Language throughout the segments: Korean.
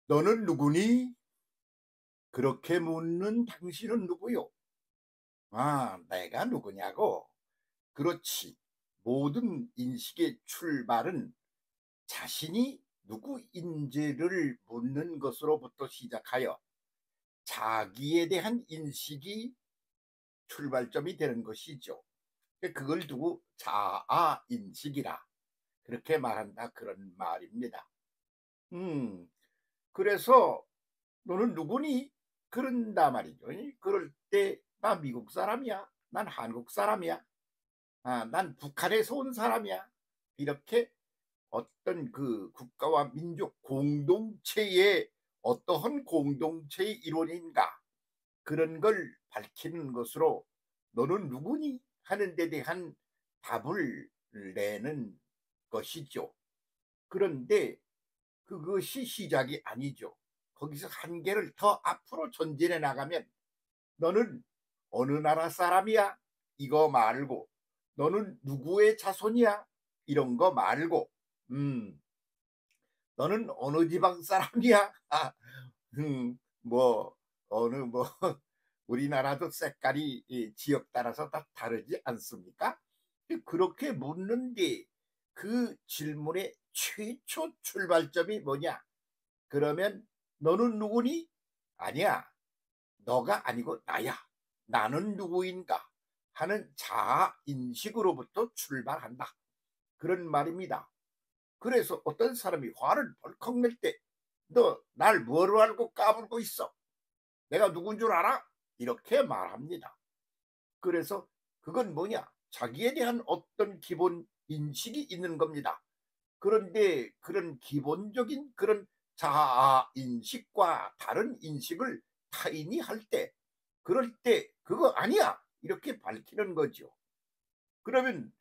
너는 누구니? 그렇게 묻는 당신은 누구요? 아, 내가 누구냐고? 그렇지. 모든 인식의 출발은 자신이 누구인지를 묻는 것으로부터 시작하여 자기에 대한 인식이 출발점이 되는 것이죠. 그걸 두고 자아 인식이라 그렇게 말한다 그런 말입니다. 음, 그래서 너는 누구니? 그런다 말이죠. 그럴 때 나 미국 사람이야. 난 한국 사람이야. 아, 난 북한에서 온 사람이야. 이렇게 어떤 그 국가와 민족 공동체의 어떠한 공동체의 일원인가 그런 걸 밝히는 것으로 너는 누구니? 하는 데 대한 답을 내는 것이죠. 그런데 그것이 시작이 아니죠. 거기서 한계를 더 앞으로 전진해 나가면 너는 어느 나라 사람이야? 이거 말고 너는 누구의 자손이야? 이런 거 말고 음, 너는 어느 지방 사람이야? 아, 뭐 어느 뭐 우리나라도 색깔이 지역 따라서 다 다르지 않습니까? 그렇게 묻는데 그 질문의 최초 출발점이 뭐냐? 그러면 너는 누구니? 아니야. 너가 아니고 나야. 나는 누구인가? 하는 자아 인식으로부터 출발한다. 그런 말입니다. 그래서 어떤 사람이 화를 벌컥 낼 때 너 날 뭐로 알고 까불고 있어? 내가 누군 줄 알아? 이렇게 말합니다. 그래서 그건 뭐냐? 자기에 대한 어떤 기본 인식이 있는 겁니다. 그런데 그런 기본적인 그런 자아 인식과 다른 인식을 타인이 할 때, 그럴 때 그거 아니야 이렇게 밝히는 거죠. 그러면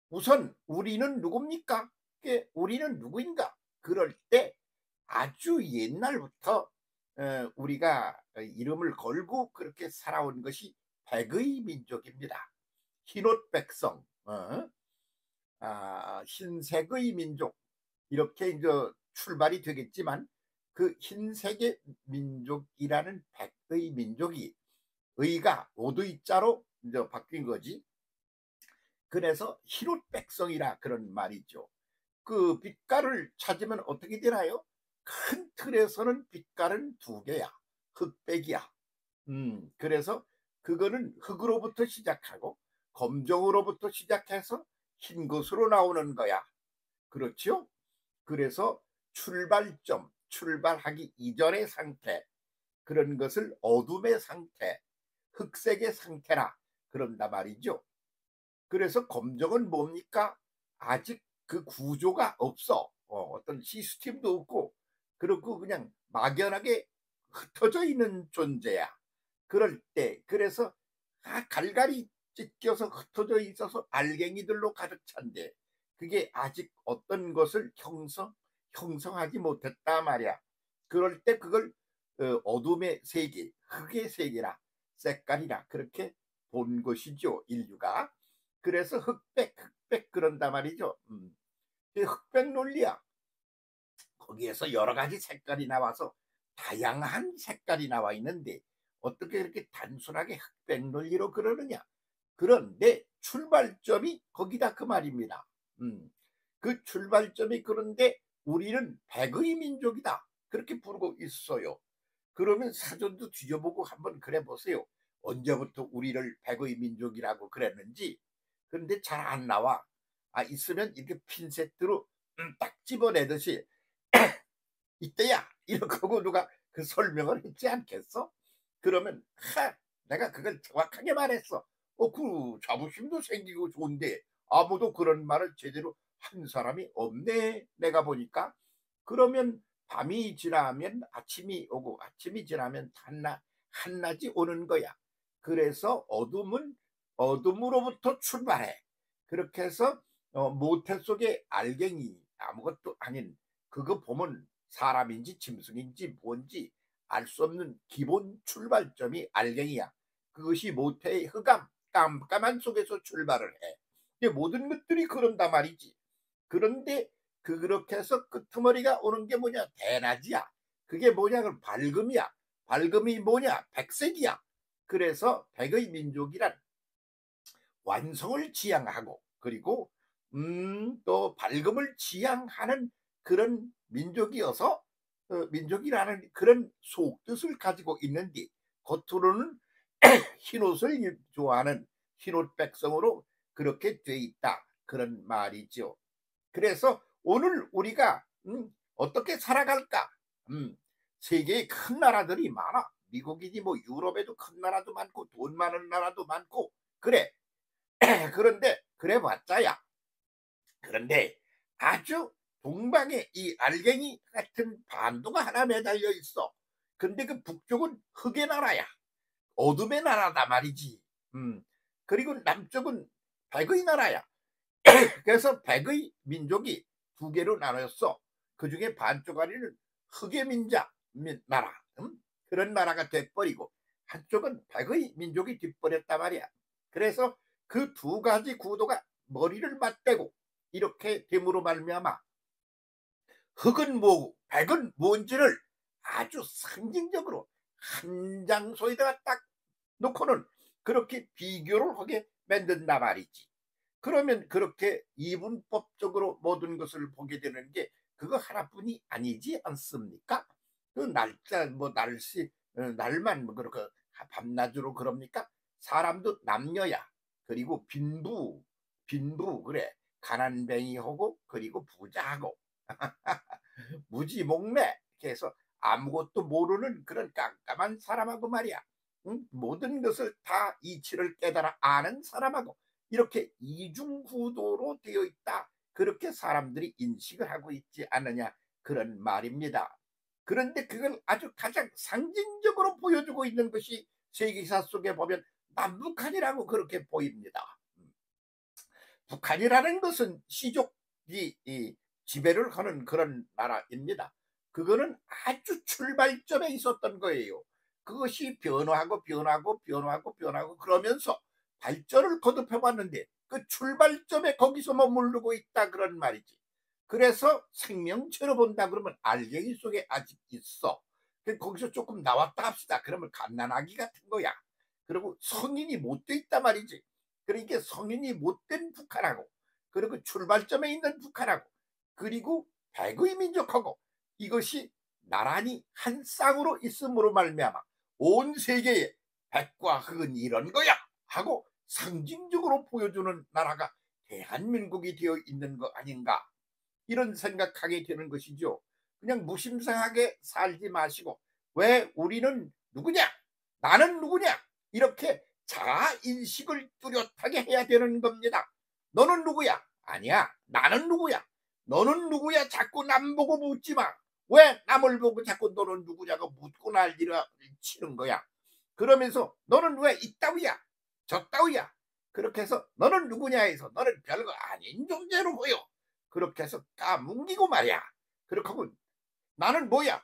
우선 우리는 누굽니까? 우리는 누구인가? 그럴 때 아주 옛날부터 우리가 이름을 걸고 그렇게 살아온 것이 백의 민족입니다. 흰옷 백성, 흰색의 민족 이렇게 이제 출발이 되겠지만 그 흰색의 민족이라는 백의 민족이 의가 오두이자로 이제 바뀐 거지. 그래서 흰옷 백성이라 그런 말이죠. 그 빛깔을 찾으면 어떻게 되나요? 큰 틀에서는 빛깔은 두 개야. 흑백이야. 그래서 그거는 흑으로부터 시작하고 검정으로부터 시작해서 흰 것으로 나오는 거야. 그렇죠? 그래서 출발점, 출발하기 이전의 상태, 그런 것을 어둠의 상태, 흑색의 상태라 그런다 말이죠. 그래서 검정은 뭡니까? 아직 그 구조가 없어. 어떤 시스템도 없고, 그리고 그냥 막연하게 흩어져 있는 존재야. 그럴 때, 그래서 갈갈이 찢겨서 흩어져 있어서 알갱이들로 가득 찬데, 그게 아직 어떤 것을 형성하지 못했다 말이야. 그럴 때 그걸 어둠의 세계, 흑의 세계라, 색깔이라, 그렇게 본 것이죠, 인류가. 그래서 흑백 그런단 말이죠. 흑백 논리야. 거기에서 여러 가지 색깔이 나와서 다양한 색깔이 나와 있는데 어떻게 이렇게 단순하게 흑백 논리로 그러느냐? 그런데 출발점이 거기다 그 말입니다. 그 출발점이 그런데 우리는 백의 민족이다. 그렇게 부르고 있어요. 그러면 사전도 뒤져보고 한번 그래 보세요. 언제부터 우리를 백의 민족이라고 그랬는지. 그런데 잘 안 나와. 아, 있으면 이렇게 핀셋으로 딱 집어내듯이 이때야 이렇게 하고 누가 그 설명을 했지 않겠어? 그러면 내가 그걸 정확하게 말했어. 그 자부심도 생기고 좋은데 아무도 그런 말을 제대로 한 사람이 없네. 내가 보니까. 그러면 밤이 지나면 아침이 오고 아침이 지나면 한낮이 오는 거야. 그래서 어둠은 어둠으로부터 출발해. 그렇게 해서 모태 속에 알갱이 아무것도 아닌 그거 보면 사람인지 짐승인지 뭔지 알 수 없는 기본 출발점이 알갱이야. 그것이 모태의 흑암 깜깜한 속에서 출발을 해. 모든 것들이 그런단 말이지. 그런데 그렇게 해서 끄트머리가 오는 게 뭐냐? 대낮이야. 그게 뭐냐? 그럼 밝음이야. 밝음이 뭐냐? 백색이야. 그래서 백의 민족이란 완성을 지향하고, 그리고 또 밝음을 지향하는 그런 민족이어서 민족이라는 그런 속뜻을 가지고 있는데, 겉으로는 흰옷을 좋아하는 흰옷 백성으로 그렇게 돼 있다, 그런 말이죠. 그래서 오늘 우리가 어떻게 살아갈까? 세계에 큰 나라들이 많아. 미국이니 뭐 유럽에도 큰 나라도 많고 돈 많은 나라도 많고 그래. 그런데 그래 봤자야. 그런데 아주 동방에 이 알갱이 같은 반도가 하나 매달려 있어. 근데 그 북쪽은 흑의 나라야. 어둠의 나라다 말이지. 그리고 남쪽은 백의 나라야. 그래서 백의 민족이 두 개로 나눴어. 그 중에 반쪽아리는 흑의 나라, 그런 나라가 돼버리고, 한쪽은 백의 민족이 돼버렸단 말이야. 그래서 그 두 가지 구도가 머리를 맞대고 이렇게 됨으로 말미암아 흑은 뭐고 백은 뭔지를 아주 상징적으로 한 장소에다가 딱 놓고는 그렇게 비교를 하게 만든단 말이지. 그러면 그렇게 이분법적으로 모든 것을 보게 되는 게 그거 하나뿐이 아니지 않습니까? 그 날짜 뭐 날씨 날만 뭐 그렇게 밤낮으로 그럽니까? 사람도 남녀야. 그리고 빈부 그래. 가난뱅이하고 그리고 부자하고 무지몽매. 그래서 아무것도 모르는 그런 깜깜한 사람하고 말이야. 응? 모든 것을 다 이치를 깨달아 아는 사람하고 이렇게 이중구도로 되어 있다. 그렇게 사람들이 인식을 하고 있지 않느냐, 그런 말입니다. 그런데 그걸 아주 가장 상징적으로 보여주고 있는 것이 세계사 속에 보면 남북한이라고 그렇게 보입니다. 북한이라는 것은 시족이 지배를 하는 그런 나라입니다. 그거는 아주 출발점에 있었던 거예요. 그것이 변화하고 그러면서 발전을 거듭해 왔는데 그 출발점에 거기서 머무르고 있다, 그런 말이지. 그래서 생명체로 본다 그러면 알갱이 속에 아직 있어. 거기서 조금 나왔다 합시다. 그러면 갓난아기 같은 거야. 그리고 성인이 못 돼 있단 말이지. 그러니까 성인이 못된 북한하고, 그리고 출발점에 있는 북한하고, 그리고 백의 민족하고, 이것이 나란히 한 쌍으로 있음으로 말미암아 온 세계에 백과 흑은 이런 거야 하고 상징적으로 보여주는 나라가 대한민국이 되어 있는 거 아닌가, 이런 생각하게 되는 것이죠. 그냥 무심상하게 살지 마시고 왜 우리는 누구냐, 나는 누구냐, 이렇게 자아인식을 뚜렷하게 해야 되는 겁니다. 너는 누구야? 아니야. 나는 누구야? 너는 누구야? 자꾸 남 보고 묻지 마. 왜 남을 보고 자꾸 너는 누구냐고 묻고 난리를 치는 거야. 그러면서 너는 왜 이따위야? 저따위야? 그렇게 해서 너는 누구냐 해서 너는 별거 아닌 존재로 보여. 그렇게 해서 까뭉기고 말이야. 그렇게 하면 나는 뭐야?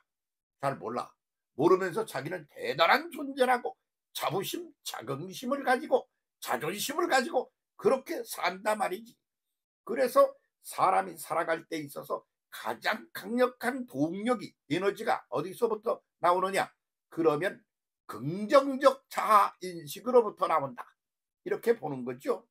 잘 몰라. 모르면서 자기는 대단한 존재라고 자부심, 자긍심을 가지고 자존심을 가지고 그렇게 산다 말이지. 그래서 사람이 살아갈 때 있어서 가장 강력한 동력이, 에너지가 어디서부터 나오느냐? 그러면 긍정적 자아인식으로부터 나온다. 이렇게 보는 거죠.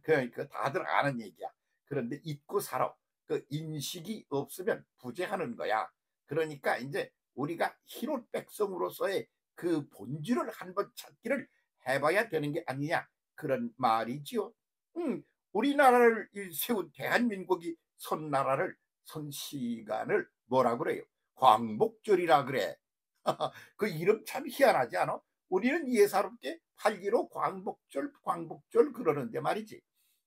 그러니까 다들 아는 얘기야. 그런데 잊고 살아. 그 인식이 없으면 부재하는 거야. 그러니까 이제 우리가 흰옷 백성으로서의 그 본질을 한번 찾기를 해봐야 되는 게 아니냐, 그런 말이지요. 우리나라를 세운 대한민국이 선 나라를, 선 시간을 뭐라 그래요? 광복절이라 그래. 그 이름 참 희한하지 않아? 우리는 예사롭게 8.15 광복절 그러는데 말이지.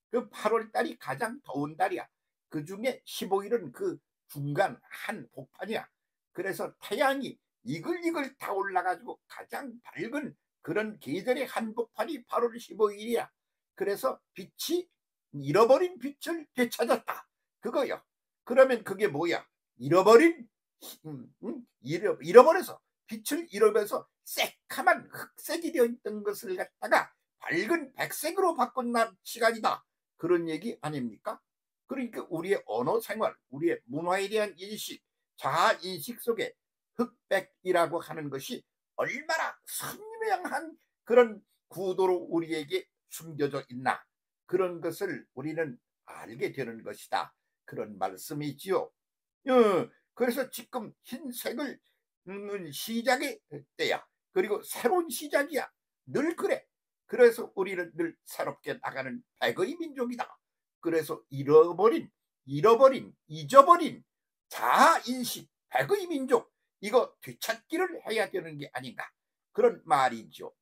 그 8월 달이 가장 더운 달이야. 그 중에 15일은 그 중간 한 복판이야. 그래서 태양이 이글이글 다 올라가지고 가장 밝은 그런 계절의 한복판이 8월 15일이야. 그래서 빛이 잃어버린 빛을 되찾았다, 그거요. 그러면 그게 뭐야? 잃어버려서 빛을 잃어버려서 새카만 흑색이 되어 있던 것을 갖다가 밝은 백색으로 바꾼 시간이다, 그런 얘기 아닙니까? 그러니까 우리의 언어 생활, 우리의 문화에 대한 인식, 자아인식 속에 흑백이라고 하는 것이 얼마나 선명한 그런 구도로 우리에게 숨겨져 있나, 그런 것을 우리는 알게 되는 것이다, 그런 말씀이지요. 그래서 지금 흰색을 시작의 때야. 그리고 새로운 시작이야. 늘 그래. 그래서 우리는 늘 새롭게 나가는 백의 민족이다. 그래서 잊어버린 자아인식 백의 민족, 이거 되찾기를 해야 되는 게 아닌가, 그런 말이죠.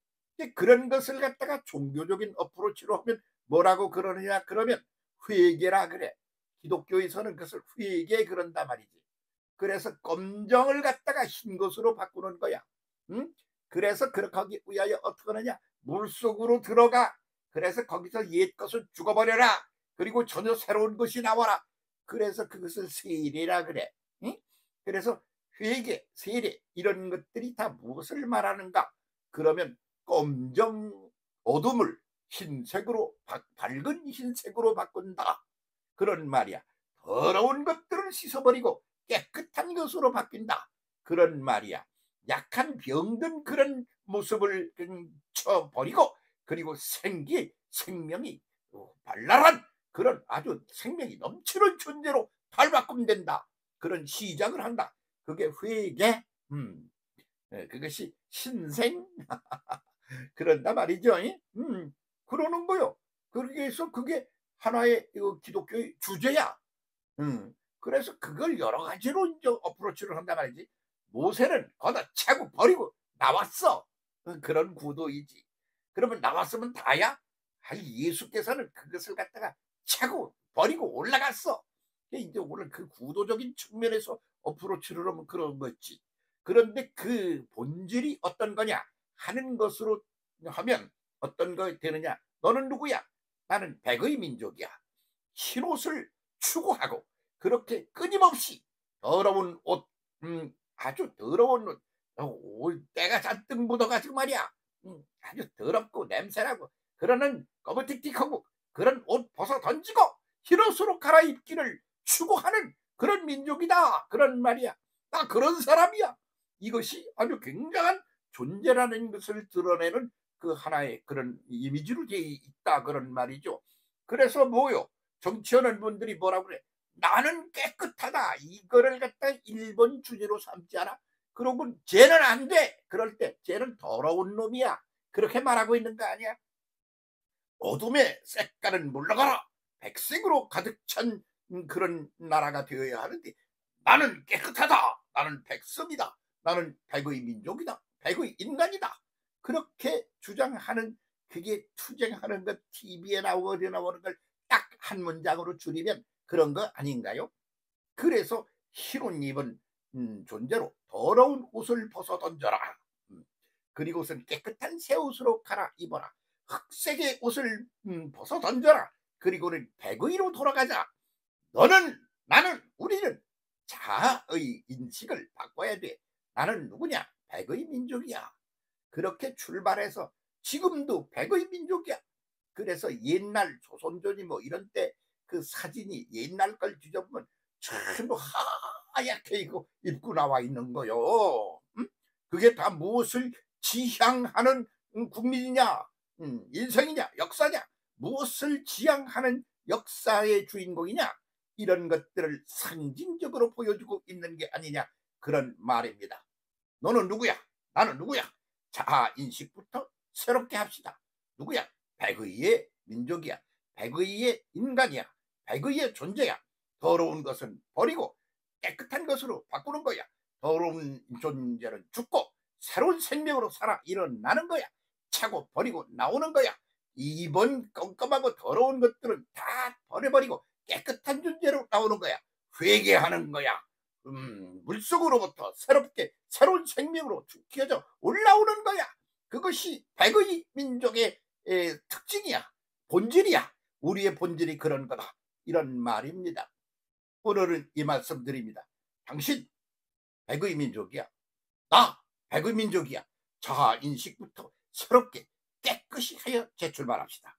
그런 것을 갖다가 종교적인 어프로치로 하면 뭐라고 그러느냐 그러면 회개라 그래. 기독교에서는 그것을 회개 그런단 말이지. 그래서 검정을 갖다가 흰 것으로 바꾸는 거야. 응? 그래서 그렇게 하기 위하여 어떻게 하느냐, 물속으로 들어가. 그래서 거기서 옛 것을 죽어버려라. 그리고 전혀 새로운 것이 나와라. 그래서 그것을 세례라 그래. 응? 그래서 회개, 세례 이런 것들이 다 무엇을 말하는가 그러면 검정 어둠을 흰색으로 밝은 흰색으로 바꾼다, 그런 말이야. 더러운 것들을 씻어버리고 깨끗한 것으로 바뀐다, 그런 말이야. 약한 병든 그런 모습을 쳐버리고, 그리고 생명이 발랄한 그런 아주 생명이 넘치는 존재로 발바꿈된다, 그런 시작을 한다. 그게 회개. 그것이 신생 그런다 말이죠. 그러는 거요. 그래서 그게 하나의 기독교의 주제야. 그래서 그걸 여러 가지로 이제 어프로치를 한단 말이지. 모세는 걷어차고 버리고 나왔어. 그런 구도이지. 그러면 나왔으면 다야? 아니, 예수께서는 그것을 갖다가 차고 버리고 올라갔어. 이제 오늘 그 구도적인 측면에서 어프로치를 하면 그런 거지. 그런데 그 본질이 어떤 거냐 하는 것으로 하면 어떤 거 되느냐. 너는 누구야? 나는 백의 민족이야. 흰옷을 추구하고 그렇게 끊임없이 더러운 옷, 아주 더러운 옷, 때가 잔뜩 묻어가지고 말이야. 아주 더럽고 냄새나고 그러는 거무틱틱하고 그런 옷 벗어 던지고 흰옷으로 갈아입기를 추구하는 그런 민족이다, 그런 말이야. 나 그런 사람이야. 이것이 아주 굉장한 존재라는 것을 드러내는 그 하나의 그런 이미지로 되어 있다, 그런 말이죠. 그래서 뭐요? 정치하는 분들이 뭐라고 그래? 나는 깨끗하다. 이거를 갖다 1번 주제로 삼지 않아? 그러고 쟤는 안 돼. 그럴 때 쟤는 더러운 놈이야. 그렇게 말하고 있는 거 아니야? 어둠의 색깔은 물러가라. 백색으로 가득 찬 그런 나라가 되어야 하는데 나는 깨끗하다. 나는 백성이다. 나는 백의 민족이다. 백의 인간이다. 그렇게 주장하는, 그게 투쟁하는 것, TV에 나오고 어디 나오는 걸 딱 한 문장으로 줄이면 그런 거 아닌가요? 그래서 흰옷 입은 존재로 더러운 옷을 벗어 던져라. 그리고선 깨끗한 새 옷으로 갈아입어라. 흑색의 옷을 벗어 던져라. 그리고는 백의로 돌아가자. 너는, 나는, 우리는 자아의 인식을 바꿔야 돼. 나는 누구냐? 백의 민족이야. 그렇게 출발해서 지금도 백의 민족이야. 그래서 옛날 조선조지 뭐 이런 때 그 사진이 옛날 걸 뒤져보면 전부 하얗게 입고 나와 있는 거요. 그게 다 무엇을 지향하는 국민이냐, 인생이냐, 역사냐, 무엇을 지향하는 역사의 주인공이냐, 이런 것들을 상징적으로 보여주고 있는 게 아니냐, 그런 말입니다. 너는 누구야? 나는 누구야? 자아 인식부터 새롭게 합시다. 누구야? 백의의 민족이야. 백의의 인간이야. 백의의 존재야. 더러운 것은 버리고 깨끗한 것으로 바꾸는 거야. 더러운 존재는 죽고 새로운 생명으로 살아 일어나는 거야. 차고 버리고 나오는 거야. 이번 껌껌하고 더러운 것들은 다 버려버리고 깨끗한 존재로 나오는 거야. 회개하는 거야. 물속으로부터 새롭게 새로운 생명으로 튀어져 올라오는 거야. 그것이 백의 민족의 특징이야. 본질이야. 우리의 본질이 그런 거다. 이런 말입니다. 오늘은 이 말씀 드립니다. 당신 백의 민족이야. 나 백의 민족이야. 자아 인식부터 새롭게 깨끗이 하여 재출발합시다.